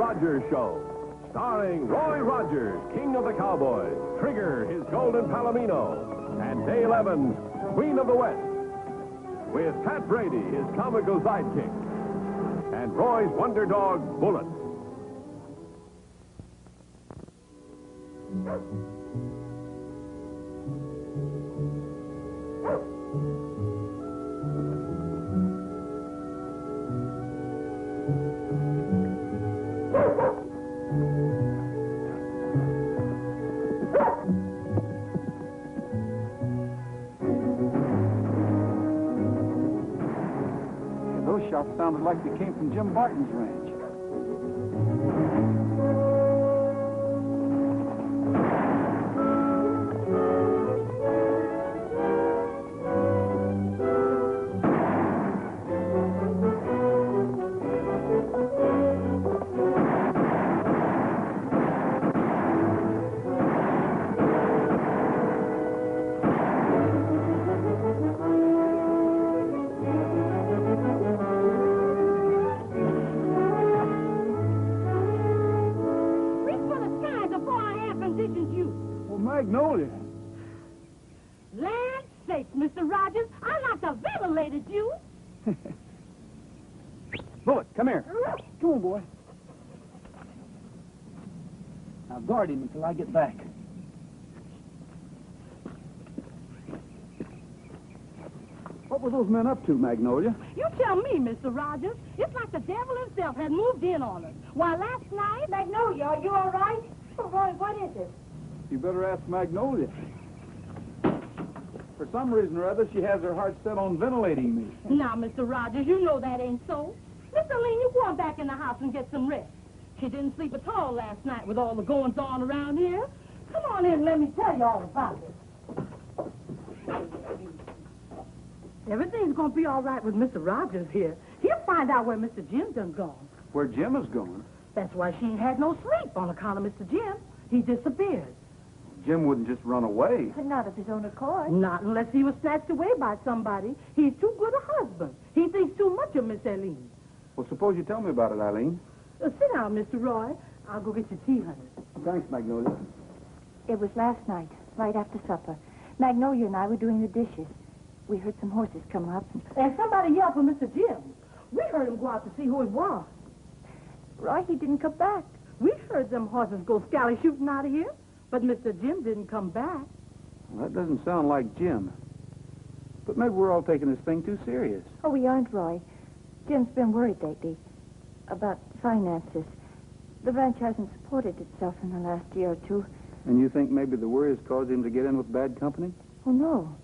Rogers Show. Starring Roy Rogers, King of the Cowboys, Trigger, his Golden Palomino, and Dale Evans, Queen of the West. With Pat Brady, his comical sidekick, and Roy's wonder dog, Bullet. Those shots sounded like they came from Jim Barton's ranch. Magnolia. Land sakes, Mr. Rogers, I like to ventilated you. Bullet, come here. Come on, boy. Now guard him until I get back. What were those men up to, Magnolia? You tell me, Mr. Rogers. It's like the devil himself had moved in on us. Why, last night... Magnolia, are you all right? Oh, Roy, what is it? You better ask Magnolia. For some reason or other, she has her heart set on ventilating me. Now, Mr. Rogers, you know that ain't so. Mr. Lean, you go on back in the house and get some rest. She didn't sleep at all last night with all the goings-on around here. Come on in and let me tell you all about it. Everything's going to be all right with Mr. Rogers here. He'll find out where Mr. Jim done gone. Where Jim is going? That's why she ain't had no sleep on account of Mr. Jim. He disappeared. Jim wouldn't just run away. But not of his own accord. Not unless he was snatched away by somebody. He's too good a husband. He thinks too much of Miss Eileen. Well, suppose you tell me about it, Eileen. Sit down, Mr. Roy. I'll go get your tea, honey. Thanks, Magnolia. It was last night, right after supper. Magnolia and I were doing the dishes. We heard some horses come up. And somebody yelled for Mr. Jim. We heard him go out to see who it was. Roy, he didn't come back. We heard them horses go scally shooting out of here. But Mr. Jim didn't come back. Well, that doesn't sound like Jim. But maybe we're all taking this thing too serious. Oh, we aren't, Roy. Jim's been worried lately about finances. The ranch hasn't supported itself in the last year or two. And you think maybe the worry has caused him to get in with bad company? Oh, no.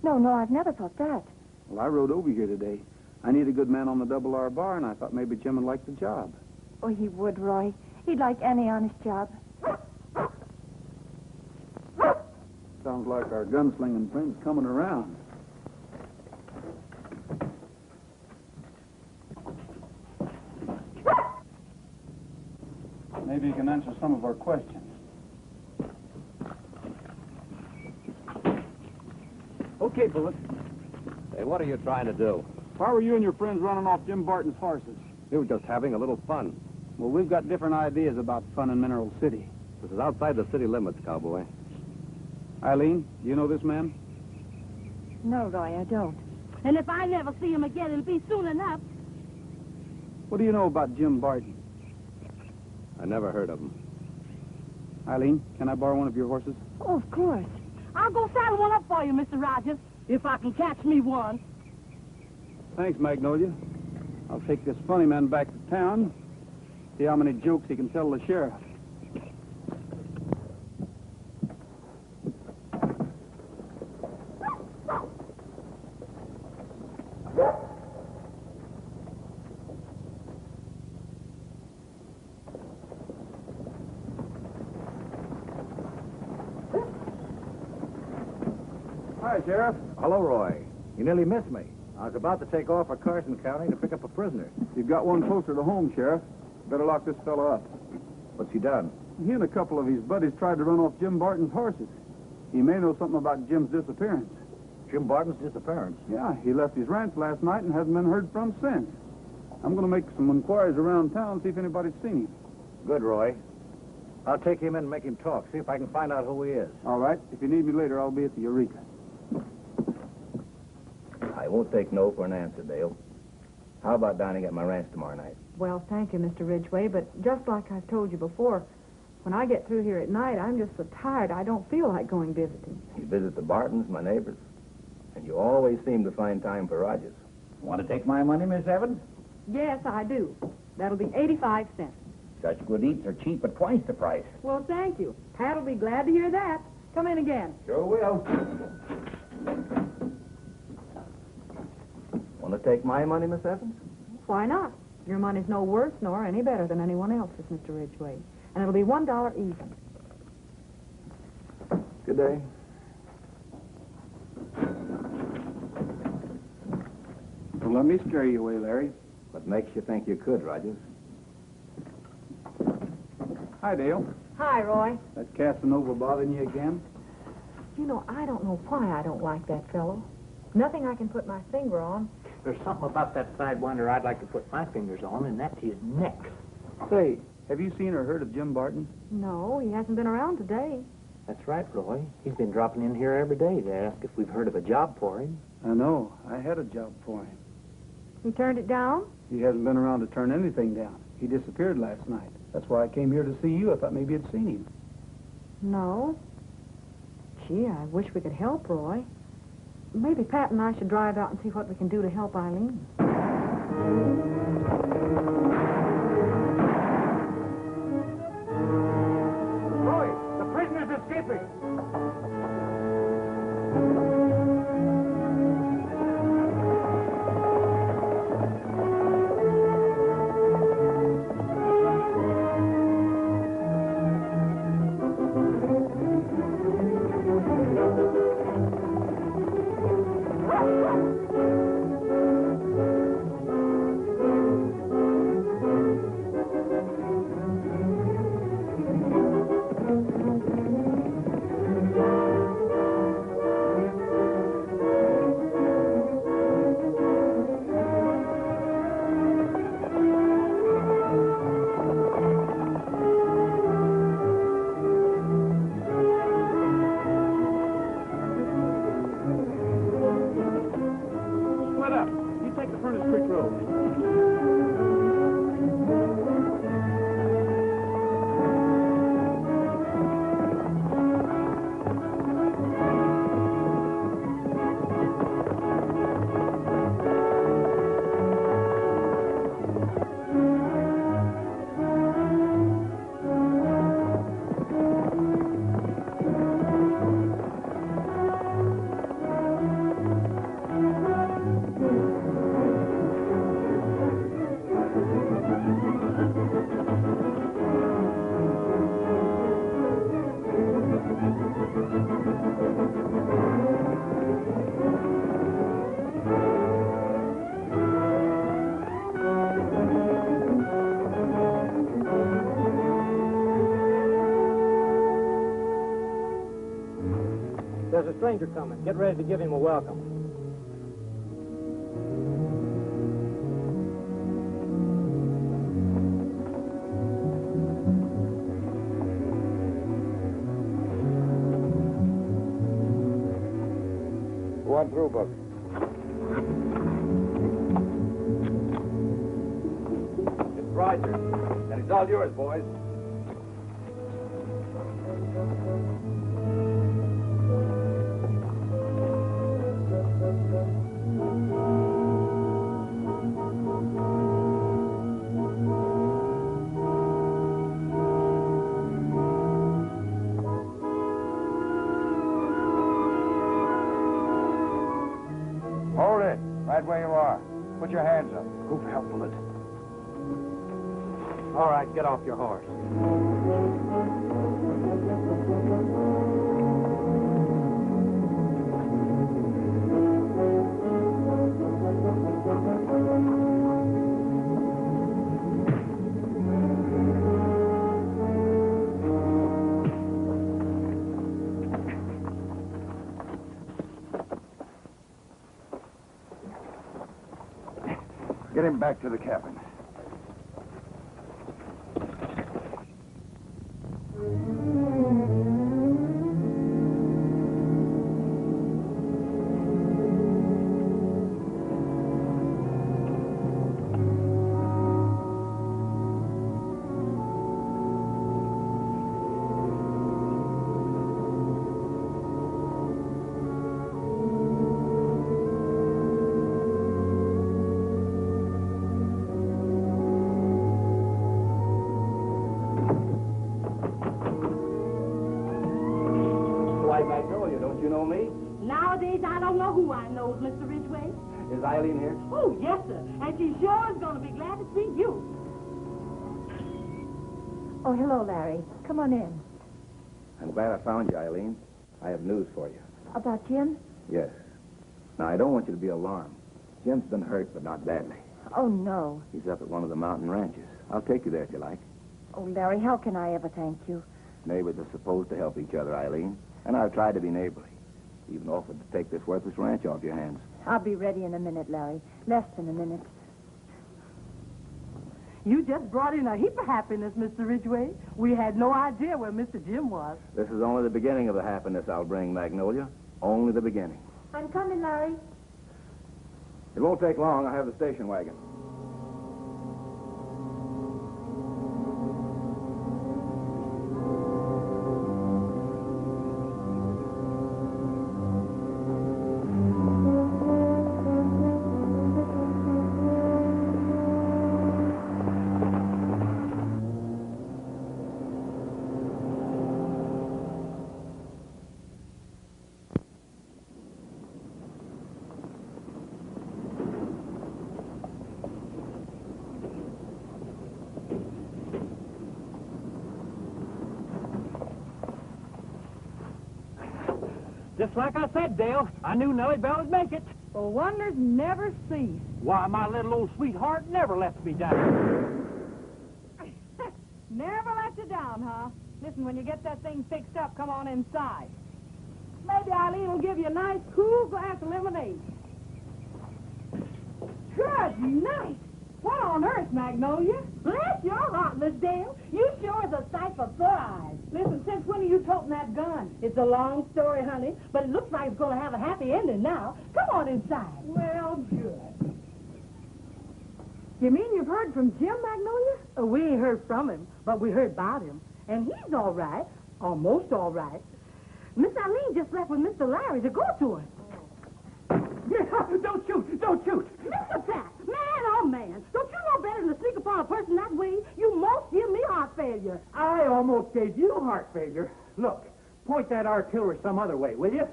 No, I've never thought that. Well, I rode over here today. I need a good man on the Double R bar, and I thought maybe Jim would like the job. Oh, he would, Roy. He'd like any honest job. Sounds like our gunslinging friend's coming around. Maybe you can answer some of our questions. Okay, Bullet. Hey, what are you trying to do? Why were you and your friends running off Jim Barton's horses? We were just having a little fun. Well, we've got different ideas about fun in Mineral City. This is outside the city limits, cowboy. Eileen, do you know this man? No, Roy, I don't. And if I never see him again, it'll be soon enough. What do you know about Jim Barton? I never heard of him. Eileen, can I borrow one of your horses? Oh, of course. I'll go saddle one up for you, Mr. Rogers, if I can catch me one. Thanks, Magnolia. I'll take this funny man back to town, see how many jokes he can tell the sheriff. Hi, Sheriff. Hello, Roy. You nearly missed me. I was about to take off for Carson County to pick up a prisoner. You've got one closer to home, Sheriff. Better lock this fella up. What's he done? He and a couple of his buddies tried to run off Jim Barton's horses. He may know something about Jim's disappearance. Jim Barton's disappearance? Yeah, he left his ranch last night and hasn't been heard from since. I'm going to make some inquiries around town, see if anybody's seen him. Good, Roy. I'll take him in and make him talk. See if I can find out who he is. All right. If you need me later, I'll be at the Eureka. I won't take no for an answer, Dale. How about dining at my ranch tomorrow night? Well, thank you, Mr. Ridgway, but just like I've told you before, when I get through here at night, I'm just so tired I don't feel like going visiting. You visit the Bartons, my neighbors, and you always seem to find time for Rogers. Want to take my money, Miss Evans? Yes, I do. That'll be 85 cents. Such good eats are cheap at twice the price. Well, thank you. Pat'll be glad to hear that. Come in again. Sure will. Want to take my money, Miss Evans? Why not? Your money's no worse nor any better than anyone else's, Mr. Ridgway. And it'll be $1 even. Good day. Well, let me scare you away, Larry. What makes you think you could, Rogers? Hi, Dale. Hi, Roy. That Casanova bothering you again? You know, I don't know why I don't like that fellow. Nothing I can put my finger on. There's something about that sidewinder I'd like to put my fingers on, and that's his neck. Say, have you seen or heard of Jim Barton? No, he hasn't been around today. That's right, Roy. He's been dropping in here every day to ask if we've heard of a job for him. I know. I had a job for him. He turned it down? He hasn't been around to turn anything down. He disappeared last night. That's why I came here to see you. I thought maybe you'd seen him. No. Gee, I wish we could help Roy. Maybe Pat and I should drive out and see what we can do to help Eileen. Roy, the prisoner's escaping. There's a stranger coming. Get ready to give him a welcome. Go on through, Buck. It's Roger. And it's all yours, boys. Hold it. Right where you are. Put your hands up. Who helpful it? All right, get off your horse. Get him back to the cabin. know me? Nowadays, I don't know who I know, Mr. Ridgway. Is Eileen here? Oh, yes, sir. And she sure is going to be glad to see you. Oh, hello, Larry. Come on in. I'm glad I found you, Eileen. I have news for you. About Jim? Yes. Now, I don't want you to be alarmed. Jim's been hurt, but not badly. Oh, no. He's up at one of the mountain ranches. I'll take you there if you like. Oh, Larry, how can I ever thank you? Neighbors are supposed to help each other, Eileen. And I've tried to be neighborly. Even offered to take this worthless ranch off your hands. I'll be ready in a minute, Larry. Less than a minute. You just brought in a heap of happiness, Mr. Ridgway. We had no idea where Mr. Jim was. This is only the beginning of the happiness I'll bring, Magnolia. Only the beginning. I'm coming, Larry. It won't take long. I have the station wagon. Just like I said, Dale, I knew Nellybelle would make it. Well, wonders never cease. Why, my little old sweetheart never lets me down. Never let you down, huh? Listen, when you get that thing fixed up, come on inside. Maybe Eileen will give you a nice, cool glass of lemonade. Good night. What on earth, Magnolia? Bless your heart, Miss Dale. You sure is a sight for sore eyes. Listen, since when are you toting that gun? It's a long story, honey, but it looks like it's going to have a happy ending now. Come on inside. Well, good. You mean you've heard from Jim, Magnolia? We ain't heard from him, but we heard about him. And he's all right, almost all right. Miss Eileen just left with Mr. Larry to go to him. Don't shoot! Don't shoot! Mr. Pat, man, oh man, don't you know better than to sneak upon a person that way? You most give me heart failure. I almost gave you heart failure. Look, point that artillery some other way, will you?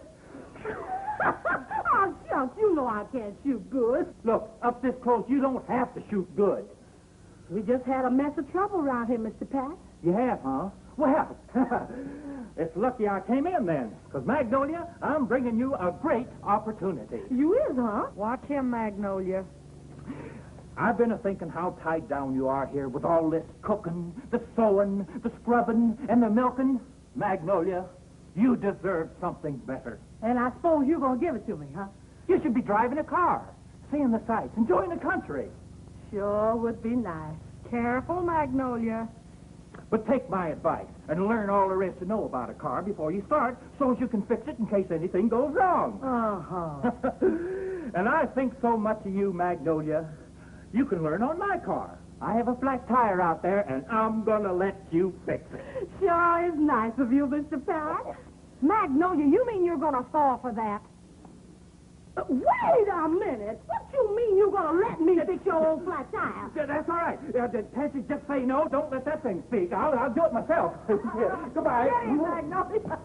Oh, shucks, you know I can't shoot good. Look, up this close, you don't have to shoot good. We just had a mess of trouble around here, Mr. Pat. You have, huh? Well, it's lucky I came in then, because, Magnolia, I'm bringing you a great opportunity. You is, huh? Watch him, Magnolia. I've been a-thinking how tied down you are here with all this cooking, the sewing, the scrubbing, and the milking. Magnolia, you deserve something better. And I suppose you're going to give it to me, huh? You should be driving a car, seeing the sights, enjoying the country. Sure would be nice. Careful, Magnolia. But take my advice and learn all there is to know about a car before you start, so as you can fix it in case anything goes wrong. Uh-huh. And I think so much of you, Magnolia. You can learn on my car. I have a flat tire out there, and I'm going to let you fix it. Sure is nice of you, Mr. Pat. Magnolia, you mean you're going to fall for that? Wait a minute. What you mean you're going to let me fix your old flat tire? Yeah, that's all right. Patsy, just say no. Don't let that thing speak. I'll do it myself. Yeah, goodbye. Hey, Magnolia.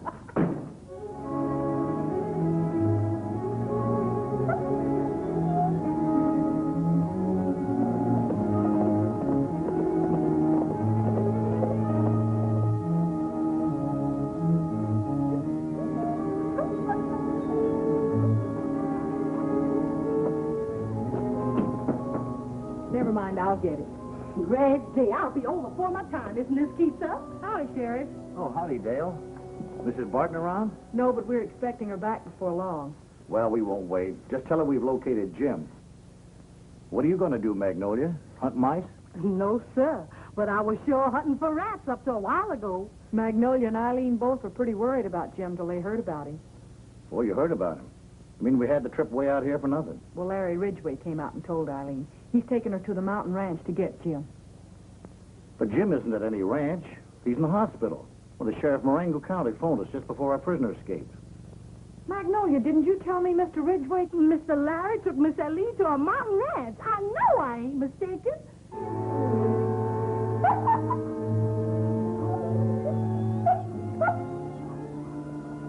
Never mind, I'll get it. Great day. I'll be over for my time. Isn't this keeps up? Howdy, Sheriff. Oh, howdy, Dale. Mrs. Barton around? No, but we're expecting her back before long. Well, we won't wait. Just tell her we've located Jim. What are you going to do, Magnolia? Hunt mice? No, sir. But I was sure hunting for rats up to a while ago. Magnolia and Eileen both were pretty worried about Jim till they heard about him. Oh, you heard about him. I mean, we had the trip way out here for nothing. Well, Larry Ridgway came out and told Eileen. He's taking her to the mountain ranch to get Jim. But Jim isn't at any ranch. He's in the hospital. Well, the sheriff of Marengo County phoned us just before our prisoner escaped. Magnolia, didn't you tell me Mr. Ridgway? Mr. Larry took Miss Eileen to a mountain ranch. I know I ain't mistaken.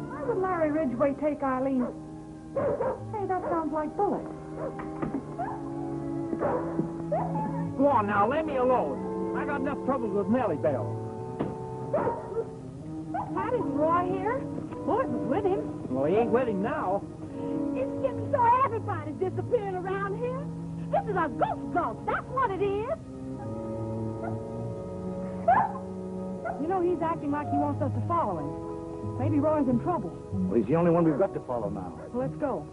Why would Larry Ridgway Ray take, Eileen? Hey, that sounds like bullets. Go on now, leave me alone. I got enough troubles with Nellybelle. Pat, is Roy here? Boyd was with him. Well, he ain't with him now. It's getting so everybody's disappearing around here. This is a ghost gulch, that's what it is. You know, he's acting like he wants us to follow him. Maybe Roy's in trouble. Well, he's the only one we've got to follow now. Well, let's go.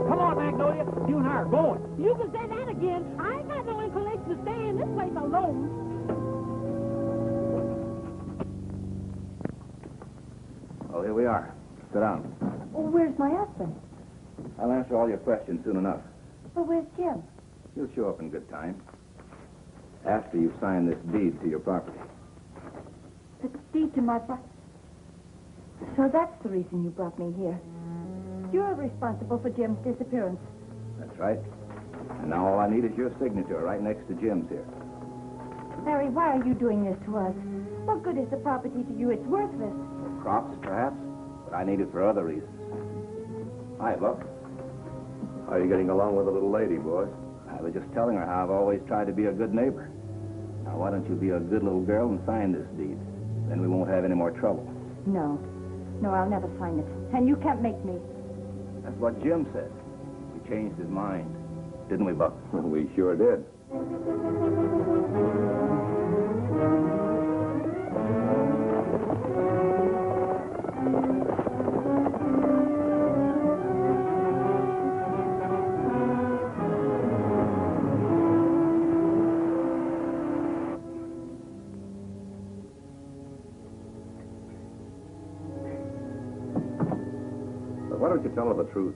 Come on, Magnolia. You and I are going. You can say that again. I ain't got no inclination to stay in this place alone. Well, here we are. Sit down. Oh, where's my husband? I'll answer all your questions soon enough. But where's Jim? He'll show up in good time. After you've signed this deed to your property. The deed to my So that's the reason you brought me here. You're responsible for Jim's disappearance. That's right. And now all I need is your signature right next to Jim's here. Harry, why are you doing this to us? What good is the property to you? It's worthless. Crops, perhaps, but I need it for other reasons. Hi, Buck. How are you getting along with the little lady, boy? I was just telling her how I've always tried to be a good neighbor. Now, why don't you be a good little girl and sign this deed? Then we won't have any more trouble. No. No, I'll never sign it. And you can't make me. That's what Jim said. He changed his mind. Didn't we, Buck? We sure did. Why don't you tell her the truth?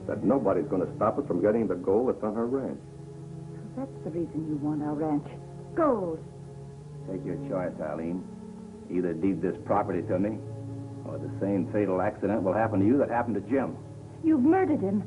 That nobody's going to stop us from getting the gold that's on her ranch. That's the reason you want our ranch. Gold. Take your choice, Eileen. Either deed this property to me, or the same fatal accident will happen to you that happened to Jim. You've murdered him.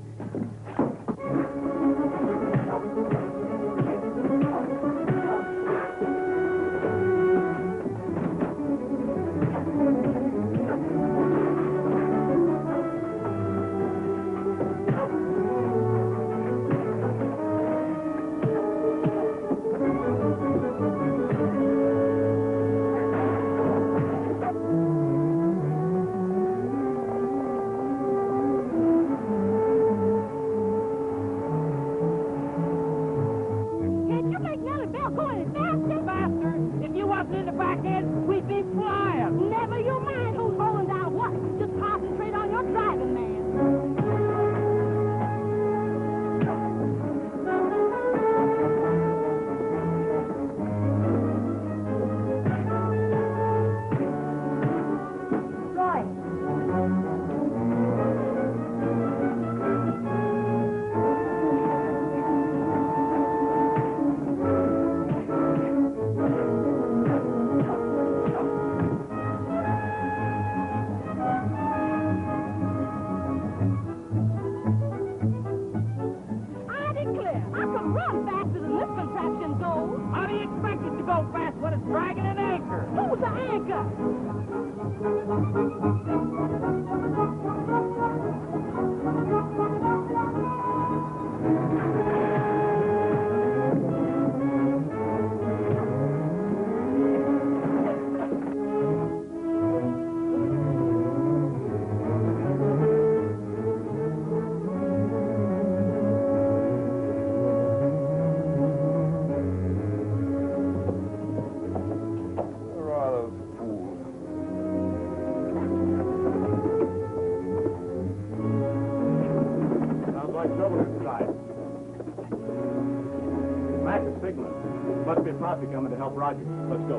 Coming to help Roger. Let's go.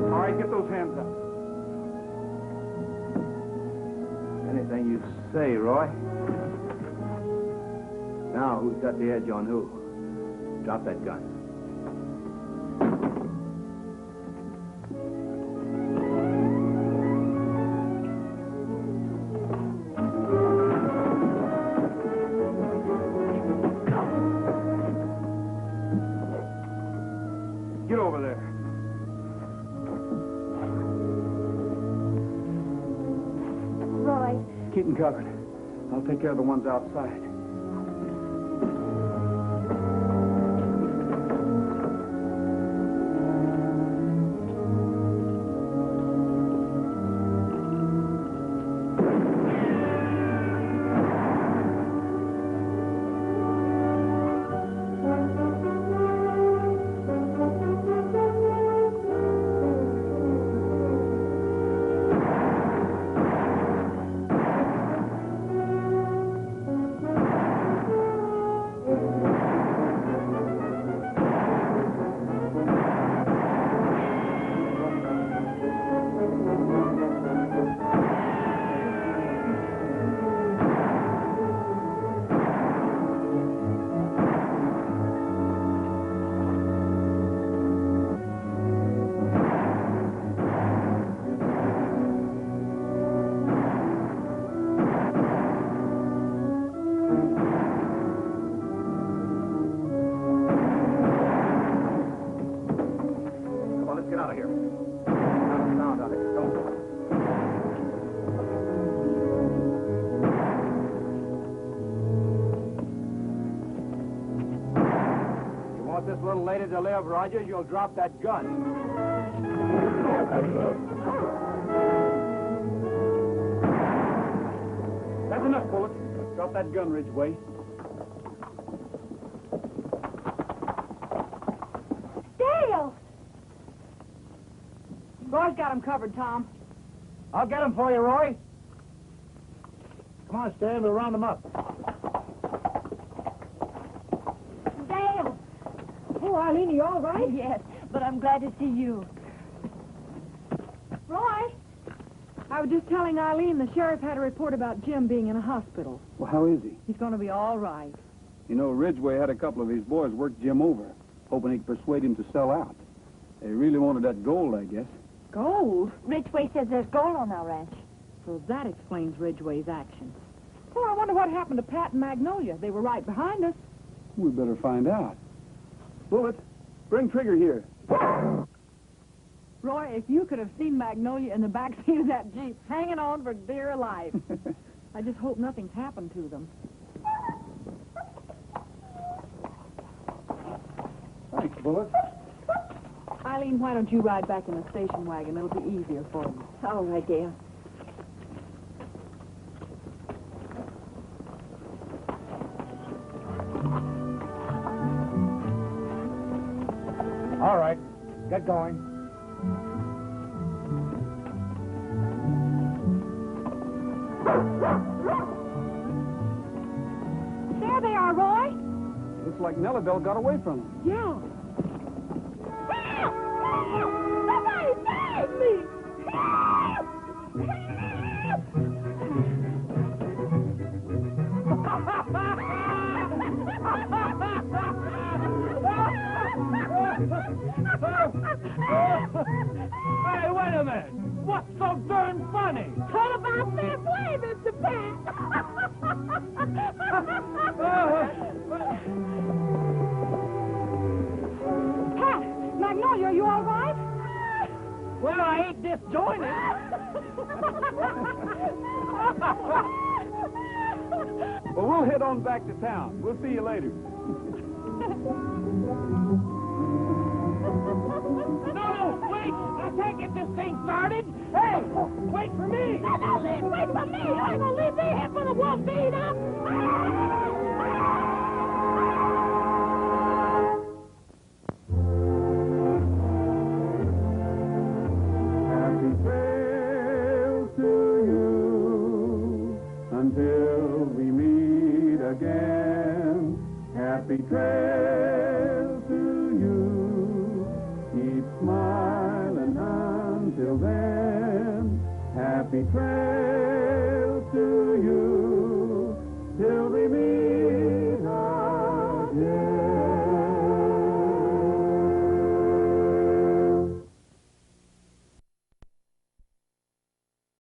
All right, get those hands up. Anything you say, Roy. Now, who's got the edge on who? Drop that gun. Keep them covered. I'll take care of the ones outside. To live, Rogers, you'll drop that gun. That's enough, Bullet. Drop that gun, Ridgway. Dale! Roy's got him covered, Tom. I'll get him for you, Roy. Come on, Stan, we'll round him up. Dale! Oh, Arlene, you all right? Yes, but I'm glad to see you. Roy! I was just telling Eileen the sheriff had a report about Jim being in a hospital. Well, how is he? He's going to be all right. You know, Ridgway had a couple of his boys work Jim over, hoping he could persuade him to sell out. They really wanted that gold, I guess. Gold? Ridgway says there's gold on our ranch. So that explains Ridgway's actions. Oh, I wonder what happened to Pat and Magnolia. They were right behind us. We better find out. Bullet, bring Trigger here. Roy, if you could have seen Magnolia in the back seat of that Jeep, hanging on for dear life. I just hope nothing's happened to them. Thanks, Bullet. Eileen, why don't you ride back in the station wagon? It'll be easier for you. All right, dear. All right, get going. There they are, Roy. Looks like Nellybelle got away from him. Yeah. Help! Help! Somebody save me! Help! Hey, wait a minute. What's so darn funny? Turn about this way, Mr. Pat! Pat, Magnolia, are you all right? Well, I ain't disjointed. Well, we'll head on back to town. We'll see you later. No, wait! I can't get this thing started. Hey, wait for me! No, Liz, wait for me! You ain't gonna leave me here for the wolf to eat up! Happy trails to you until we meet again. Happy trails to you. Keep smiling until then. Happy trails to you.